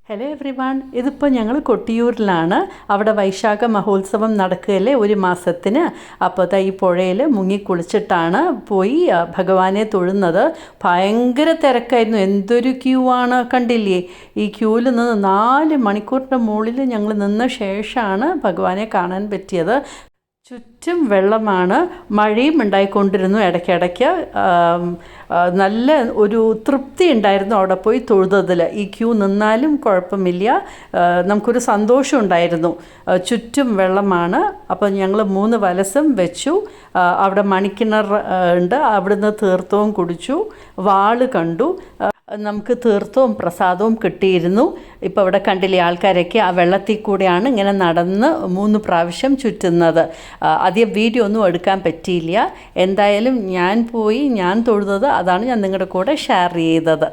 Hello every one, ഇതിപ്പോൾ ഞങ്ങൾ കൊട്ടിയൂരിലാണ്. അവിടെ വൈശാഖ മഹോത്സവം നടക്കുകയല്ലേ ഒരു മാസത്തിന്. അപ്പോൾ ഈ പുഴയിൽ മുങ്ങിക്കുളിച്ചിട്ടാണ് പോയി ഭഗവാനെ തൊഴുന്നത്. ഭയങ്കര തിരക്കായിരുന്നു, എന്തൊരു ക്യൂ ആണ് കണ്ടില്ലേ. ഈ ക്യൂവിൽ നിന്ന് 4 മണിക്കൂറിൻ്റെ മുകളിൽ ഞങ്ങൾ നിന്ന ശേഷമാണ് ഭഗവാനെ കാണാൻ പറ്റിയത്. ചുറ്റും വെള്ളമാണ്, മഴയും ഉണ്ടായിക്കൊണ്ടിരുന്നു ഇടയ്ക്കിടയ്ക്ക്. നല്ല ഒരു തൃപ്തി ഉണ്ടായിരുന്നു അവിടെ പോയി തൊഴുതതിൽ. ഈ ക്യൂ നിന്നാലും കുഴപ്പമില്ല, നമുക്കൊരു സന്തോഷം ഉണ്ടായിരുന്നു. ചുറ്റും വെള്ളമാണ്. അപ്പോൾ ഞങ്ങൾ 3 വലസം വെച്ചു. അവിടെ മണിക്കിണർ ഉണ്ട്, അവിടുന്ന് തീർത്ഥവും കുടിച്ചു, വാള് കണ്ടു. നമുക്ക് തീർത്ഥവും പ്രസാദവും കിട്ടിയിരുന്നു. ഇപ്പോൾ അവിടെ കണ്ടില്ലേ, ആൾക്കാരൊക്കെ ആ വെള്ളത്തിൽ കൂടെയാണ് ഇങ്ങനെ നടന്ന് 3 പ്രാവശ്യം ചുറ്റുന്നത്. അധികം വീഡിയോ ഒന്നും എടുക്കാൻ പറ്റിയില്ല. എന്തായാലും ഞാൻ തൊഴുതത്, അതാണ് ഞാൻ നിങ്ങളുടെ കൂടെ ഷെയർ ചെയ്തത്.